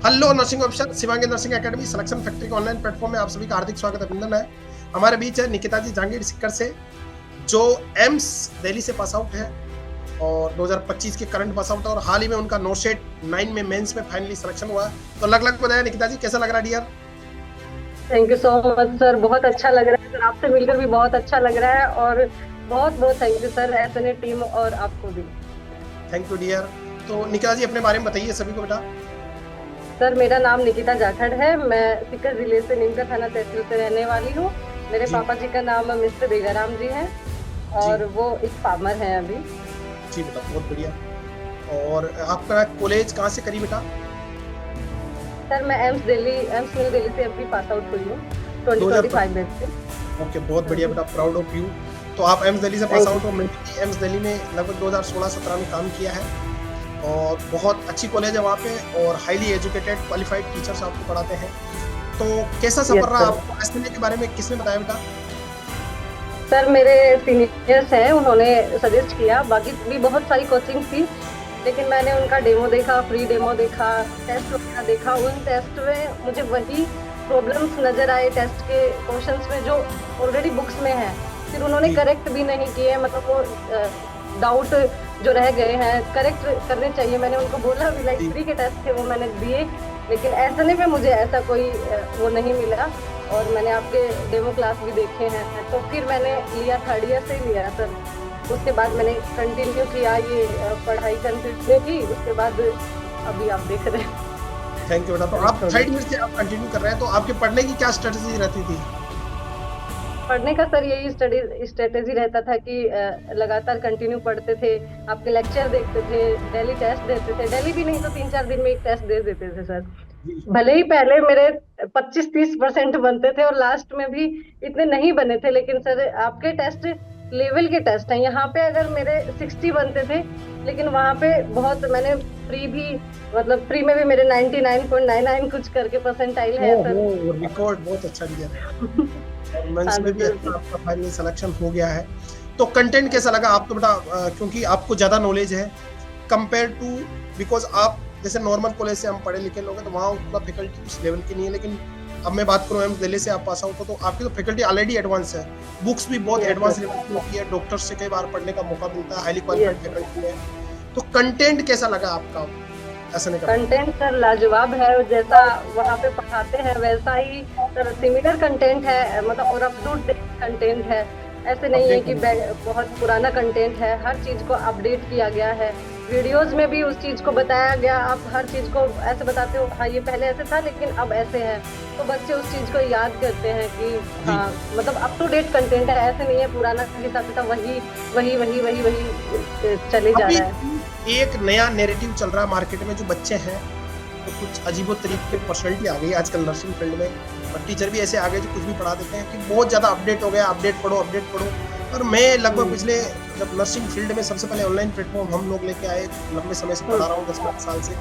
Hello nursing officer, Shivangi nursing academy selection factory के online platform में आप सभी का हार्दिक स्वागत अभिनंदन है। हमारे बीच है निकिता जी जहांगीर सिक्कर से, जो एम्स दिल्ली से पास आउट है और 2025 के करंट पास आउट है और हाल ही में उनका नोशेट 9 में मेंस में फाइनली सिलेक्शन हुआ। तो अलग-अलग बताया निकिता जी, कैसा लग रहा है dear? Thank you so much sir, बहुत अच्छा लग रहा है सर, आपसे मिलकर भी बहुत अच्छा लग रहा है और बहुत बहुत thank you sir SNA team और आपको भी। Thank you dear. तो निकिता जी अपने बारे में बताइए सभी को बेटा। सर मेरा नाम निकिता जाखड़ है, मैं सीकर जिले से नीमका थाना तहसील से रहने वाली हूँ। मेरे जी पापा जी का नाम मिस्टर बेगाराम जी है जी और वो एक फार्मर हैं अभी। जी बेटा, बहुत बढ़िया। और आपका कॉलेज कहाँ से करी बेटा? सर मैं एम्स न्यू दिल्ली से अभी पास आउट हुई हूँ 2025। 2025 बैच से। ओके, बहुत बढ़िया बेटा, प्राउड ऑफ यू। तो आप एम्स दिल्ली से पास थैंक आउट हो। मैंने भी एम्स दिल्ली में लगभग 2016-17 में काम किया है और बहुत अच्छी कॉलेज है वहाँ पे और हाईली एजुकेटेड क्वालिफाइड टीचर्स आपको पढ़ाते हैं। तो कैसा यू। यस सफर रहा सर। आपको? एसएनए के बारे में किसने बताया बेटा? सर मेरे सीनियर्स हैं, उन्होंने सजेस्ट किया, बाकी भी बहुत सारी कोचिंग थी लेकिन मैंने उनका डेमो देखा, फ्री डेमो देखा, टेस्ट वगैरह देखा। उन टेस्ट में मुझे वही प्रॉब्लम्स नजर आए टेस्ट के क्वेश्चंस में जो ऑलरेडी बुक्स में है। फिर उन्होंने जी करेक्ट भी नहीं किए, मतलब वो डाउट जो रह गए हैं करेक्ट करने चाहिए। मैंने उनको बोला भी, लाइक जी फ्री के टेस्ट थे वो मैंने दिए, लेकिन एसएनए में मुझे ऐसा कोई वो नहीं मिला। और मैंने आपके डेमो क्लास भी देखे हैं, तो फिर मैंने लिया, थर्ड ईयर से ही लिया सर। उसके बाद मैंने कंटिन्यू किया ये पढ़ाई कंटिन्यू की, उसके बाद अभी आप देख रहे हैं। थैंक यू बेटा। तो आप थर्ड ईयर से आप कंटिन्यू कर रहे हैं, तो आपके पढ़ने की क्या स्ट्रेटेजी रहती थी? पढ़ने का सर यही स्ट्रेटेजी रहता था कि लगातार कंटिन्यू पढ़ते थे, आपके लेक्चर देखते थे, डेली टेस्ट देते थे। डेली भी नहीं तो 3-4 दिन में एक टेस्ट दे देते थे सर। जी भले ही पहले मेरे 25-30% बनते थे और लास्ट में भी इतने नहीं बने थे, लेकिन सर आपके टेस्ट लेवल के टेस्ट हैं। यहाँ पे अगर मेरे 60 बनते थे, लेकिन वहां पे बहुत मैंने प्री भी, मतलब प्री में भी मेरे 99.99 कुछ करके परसेंटाइल है सर। ओहो, रिकॉर्ड बहुत अच्छा दिया और हाँ मेंस में जी भी सर अच्छा जी। आपका फाइनली सिलेक्शन हो गया है। तो कंटेंट कैसा लगा आपको बेटा? क्योंकि आपको ज़्यादा नॉलेज है कंपेयर टू, बिकॉज आप जैसे नॉर्मल कॉलेज से हम पढ़े लिखे लोग हैं तो वहाँ उतना फैकल्टी उस लेवल की नहीं है, लेकिन अब मैं बात करूँ एम्स दिल्ली से आप पास आउट हो तो आपकी तो फैकल्टी ऑलरेडी एडवांस है, बुक्स भी बहुत यस एडवांस सर। लेवल की होती है, डॉक्टर्स से कई बार पढ़ने का मौका मिलता है, highly yes qualified sir. Faculty है। तो कंटेंट कैसा लगा आपका ऐसा नहीं करके? कंटेंट सर लाजवाब है, और जैसा वहाँ पे पढ़ाते हैं वैसा ही सर सिमिलर कंटेंट है, मतलब और अप टू डेट कंटेंट है। ऐसे नहीं है अपडेट कि होना बहुत पुराना कंटेंट है, हर चीज को अपडेट किया गया है। वीडियोस में भी उस चीज को बताया गया, आप हर चीज को ऐसे बताते हो, हाँ ये पहले ऐसे था लेकिन अब ऐसे है, तो बच्चे उस चीज को याद करते हैं कि जी। हाँ, मतलब अप टू डेट कंटेंट है। ऐसे नहीं है पुराना हिसाब किताब वही वही वही वही वही चले जा अभी रहा है। एक नया नैरेटिव चल रहा है मार्केट में, जो बच्चे हैं तो कुछ अजीबो तरीके की पर्सनैलिटी आ गई है आजकल नर्सिंग फील्ड में, और टीचर भी ऐसे आ गए जो कुछ भी पढ़ा देते हैं कि बहुत ज़्यादा अपडेट हो गया, अपडेट पढ़ो अपडेट पढ़ो। और मैं लगभग हम्म। पिछले, जब नर्सिंग फील्ड में सबसे पहले ऑनलाइन प्लेटफॉर्म हम लोग लेके आए, लंबे समय से पढ़ा रहा हूँ 10 साल से,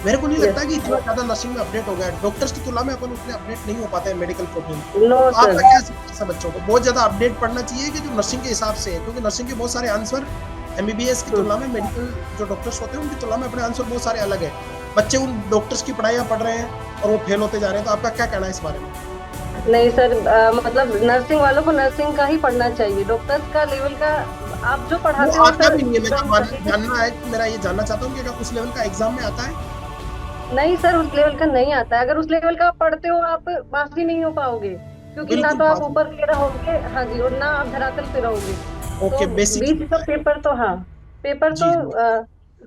मेरे को नहीं यस। लगता कि इतना ज़्यादा नर्सिंग में अपडेट हो गया है। डॉक्टर्स की तुलना में अपन उतने अपडेट नहीं हो पाते हैं मेडिकल प्रोफेशन में। नो तो आपका सर। क्या सजेशन है बच्चों को? बहुत ज़्यादा अपडेट पढ़ना चाहिए कि जो नर्सिंग के हिसाब से है? क्योंकि नर्सिंग के बहुत सारे आंसर एमबीबीएस की तुलना में, मेडिकल जो डॉक्टर्स होते हैं उनकी तुलना में अपने आंसर बहुत सारे अलग है। बच्चे उन डॉक्टर्स की पढ़ाइयाँ पढ़ रहे हैं और वो फेल होते जा रहे हैं, तो आपका क्या कहना है इस बारे में? नहीं सर, मतलब नर्सिंग वालों को नर्सिंग का ही पढ़ना चाहिए, डॉक्टर्स का लेवल का आप जो वो पढ़ाते हो आता सर भी नहीं है, एकदम सही। जानना है कि मेरा ये जानना चाहता हूँ कि अगर उस लेवल का एग्जाम में आता है। नहीं सर, उस लेवल का नहीं आता है। अगर उस लेवल का आप पढ़ते हो आप पास ही नहीं हो पाओगे, क्योंकि ना बिल्कुल तो आप पास ऊपर के रहोगे, हाँ जी, और ना आप धरातल पे रहोगे। ओके, तो बेसिक्स बीच का होता है। पेपर तो हाँ, पेपर तो जी जी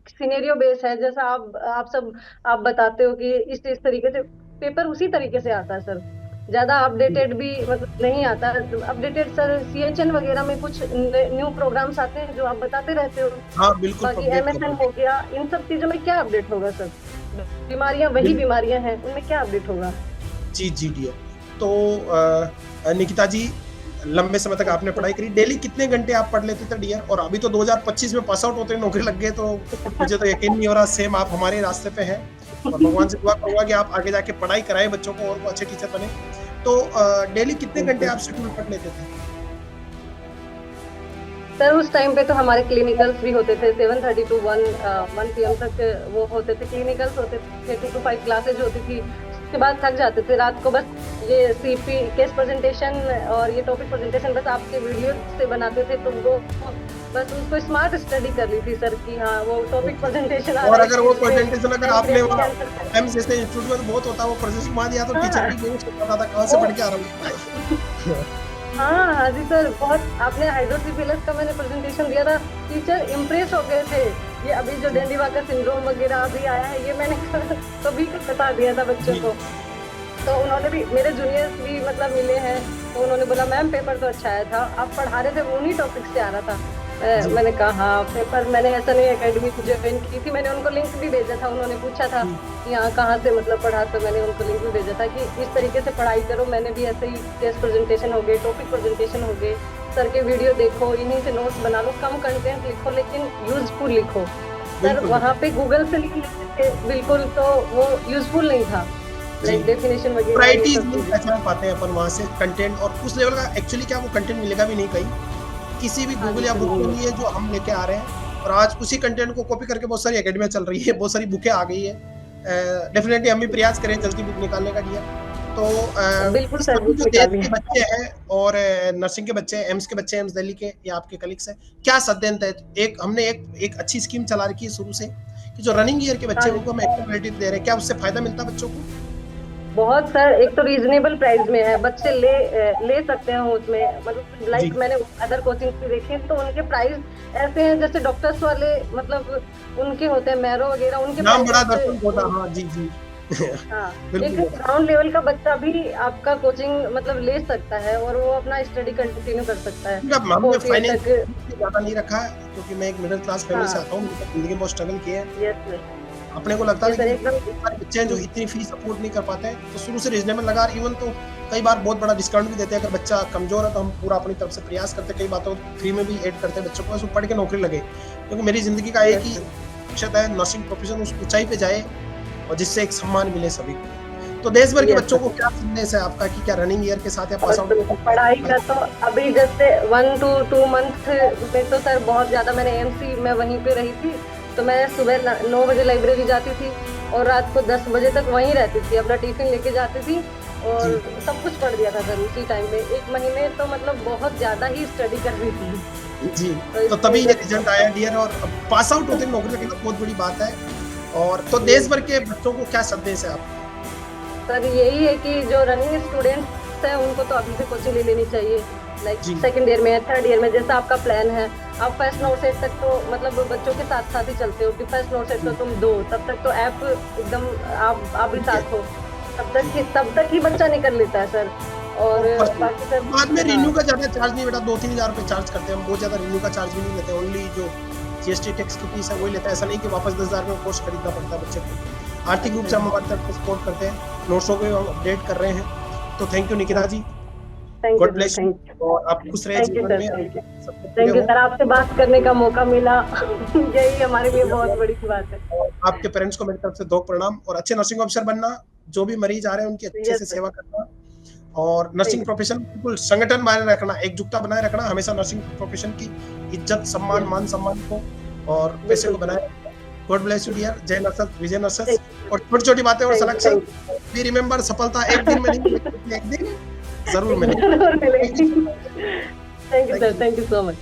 सिनेरियो बेस है, जैसा आप सब आप बताते हो कि इस तरीके से पेपर उसी तरीके से आता है सर। ज्यादा जी। अपडेटेड भी मतलब नहीं आता। अपडेटेड सर सीएचएन वगैरह में कुछ न्यू प्रोग्राम्स आते हैं जो आप बताते रहते हो, हाँ बिल्कुल, बाकी अपडेट कर एमएसएन रहे हो गया, इन सब चीजों में क्या अपडेट होगा सर? बीमारियां वही हैं। बीमारियां हैं, उनमें क्या अपडेट होगा? जी जी डियर। तो निकिता जी, लंबे समय तक आपने पढ़ाई करी, डेली कितने घंटे आप पढ़ लेते थे डियर? और अभी तो 2025 में पास आउट होते नौकरी लग गए, तो मुझे तो यकीन नहीं हो रहा, सेम आप हमारे रास्ते पे हैं। और भगवान से दुआ करूंगा कि आप आगे जाके पढ़ाई कराएं बच्चों को और वो अच्छे टीचर बने। तो डेली कितने घंटे आप शेड्यूल पढ़ लेते थे? सर उस टाइम पे तो हमारे क्लिनिकल्स भी होते थे 7:30 to 1 PM तक वो होते थे, क्लिनिकल्स होते थे, 2 to 5 क्लासेज होती थी। उसके बाद थक जाते थे रात को, बस ये सीपी केस प्रेजेंटेशन और ये टॉपिक प्रेजेंटेशन बस आपके वीडियो से बनाते थे, तो वो बस उसको स्मार्ट स्टडी कर ली थी सर कि हाँ वो टॉपिक प्रेजेंटेशन और अगर वो प्रेजेंटेशन अगर आपने वहाँ एम्स जैसे इंस्टीट्यूट में तो बहुत होता है, वो प्रेजेंटेशन मान दिया तो टीचर भी बेहोश हो जाता था, कहाँ से पढ़ के आ रहा हूँ। हाँ जी सर, बहुत आपने हाइड्रोसिफिलिस का मैंने प्रेजेंटेशन दिया था, टीचर इम्प्रेस हो गए थे। ये अभी जो डेंडी वाकर सिंड्रोम वगैरह अभी आया है, ये मैंने कभी बता दिया था बच्चों को, तो उन्होंने भी, मेरे जूनियर्स भी मतलब मिले हैं, तो उन्होंने बोला मैम पेपर तो अच्छा आया था, आप पढ़ा रहे थे वो उन्हीं टॉपिक से आ रहा था। मैंने कहा हाँ पेपर मैंने ऐसा नहीं एकेडमी ज्वाइन की थी, मैंने उनको लिंक भी भेजा था, उन्होंने पूछा था कि यहाँ कहाँ से मतलब पढ़ा, तो मैंने उनको लिंक भी भेजा था कि इस तरीके से पढ़ाई करो। मैंने भी ऐसे ही केस प्रेजेंटेशन हो गए, टॉपिक प्रेजेंटेशन हो गए, सर के वीडियो देखो, इन्हीं से नोट्स बना लो, कम कंटेंट लिखो लेकिन यूजफुल लिखो। सर वहाँ पे गूगल से लिख लेते थे बिल्कुल, तो वो यूजफुल नहीं था, लाइक डेफिनेशन वगैरह वैराइटीज नहीं पहचान पाते हैं अपन वहाँ से कंटेंट, और उस लेवल का एक्चुअली क्या वो कंटेंट मिलेगा भी नहीं कहीं किसी भी गूगल या बुक में नहीं है जो हम लेके आ रहे हैं। और आज उसी कंटेंट को कॉपी करके बहुत सारी एकेडमियां चल रही है, बहुत सारी बुकें आ गई है। डेफिनेटली हम भी प्रयास करें जल्दी बुक निकालने का दिया तो बिल्कुल सर, जो देश के बच्चे हैं और नर्सिंग के बच्चे, एम्स के बच्चे, एम्स दिल्ली के या आपके कलीग्स हैं, क्या सद्देश है? एक हमने एक अच्छी स्कीम चला रखी है शुरू से कि जो रनिंग ईयर के बच्चे हैं उनको हम एक्टिविटी दे रहे हैं, क्या उससे फायदा मिलता है बच्चों को? बहुत सर, एक तो रीजनेबल प्राइस में है, बच्चे ले सकते हैं उसमें, मतलब लाइक मैंने अदर कोचिंग भी देखे तो उनके प्राइस ऐसे हैं जैसे डॉक्टर्स वाले, मतलब उनके होते हैं मैरो वगैरह, उनके नाम बड़ा दर्शन होता। हाँ जी जी। हाँ, एक ग्राउंड लेवल का बच्चा भी आपका कोचिंग मतलब ले सकता है और वो अपना स्टडी कंटिन्यू कर सकता है। हमने फाइनेंस ज्यादा नहीं रखा क्योंकि मैं एक मिडिल क्लास फैमिली से आता हूँ, जिंदगी में बहुत स्ट्रगल किया है। अपने को लगता है कि बच्चे हैं जो इतनी फीस सपोर्ट नहीं कर पाते हैं, तो शुरू से रीजनेबल लगा, इवन तो कई बार बहुत बड़ा डिस्काउंट भी देते हैं। अगर बच्चा कमजोर है तो हम पूरा अपनी तरफ से प्रयास करते हैं, कई बातों फ्री में भी ऐड करते हैं बच्चों को, पढ़ के नौकरी लगे। क्योंकि मेरी जिंदगी का एक ही मकसद है, नर्सिंग प्रोफेशन उस ऊंचाई पे जाए और जिससे एक सम्मान मिले सभी को। तो देश भर के बच्चों को क्या संदेश है आपका कि क्या रनिंग ईयर के साथ या पास आउट पढ़ाई का? तो अभी जैसे 1 to 2 मंथ में तो सर बहुत ज्यादा, मैंने एमसी में वहीं पे रही थी, तो मैं सुबह 9 बजे लाइब्रेरी जाती थी और रात को 10 बजे तक वहीं रहती थी, अपना टिफिन लेके जाती थी और सब कुछ पढ़ दिया था सर उसी टाइम में। 1 महीने तो मतलब बहुत ज्यादा ही स्टडी कर रही थी जी। तो तभी ये रिजल्ट आया डियर, और पास आउट होते नौकरी लगना बहुत बड़ी बात है। और तो देश भर के बच्चों को क्या संदेश है आपका? सर यही है कि जो रनिंग स्टूडेंट्स हैं उनको तो अभी से कोचिंग ले लेनी चाहिए, लाइक सेकंड ईयर में, थर्ड ईयर में, जैसा आपका प्लान है। आप फर्स्ट नोट सेट तक तो मतलब बच्चों के साथ साथ ही चलते हो कि फर्स्ट नोट सेट तो तुम दो, तब तक तो ऐप एकदम आप भी साथ हो, तब तक ही बच्चा निकल लेता है सर। और बाकी सर बाद में रिन्यू का ज्यादा चार्ज नहीं बेटा, 2-3 हजार रुपए चार्ज करते हैं हम, बहुत ज्यादा रिन्यू का चार्ज भी नहीं लेते, ओनली जो जीएसटी टैक्स की फीस है वही लेता है। ऐसा नहीं कि वापस 10,000 में कोर्स खरीदना पड़ता है बच्चे को। आर्थिक रूप से हम हमारी तरफ से सपोर्ट करते हैं, नोट्सों को अपडेट कर रहे हैं। तो thank you Nikita ji, God bless you, और आप खुश रहे जीवन में। थैंक यू सर, आपसे बात करने का मौका मिला यही हमारे लिए बहुत बड़ी बात है। आपके पेरेंट्स को मेरी तरफ से 2 प्रणाम, और अच्छे नर्सिंग ऑफिसर बनना, जो भी मरीज आ रहे हैं उनकी अच्छे से सेवा करना, और नर्सिंग प्रोफेशन बिल्कुल संगठन बनाए रखना, एकजुटता बनाए रखना, हमेशा नर्सिंग प्रोफेशन की इज्जत, सम्मान, मान सम्मान को और पैसे को बनाए रखना। गॉड ब्लेस यू डियर, जय नर्सेस, विजय नर्सेस। और छोटी-छोटी बातें और सिलेक्शन वी रिमेंबर, सफलता एक दिन में नहीं मिलेगी, एक दिन जरूर मिलेगी। Thank you sir, thank you so much.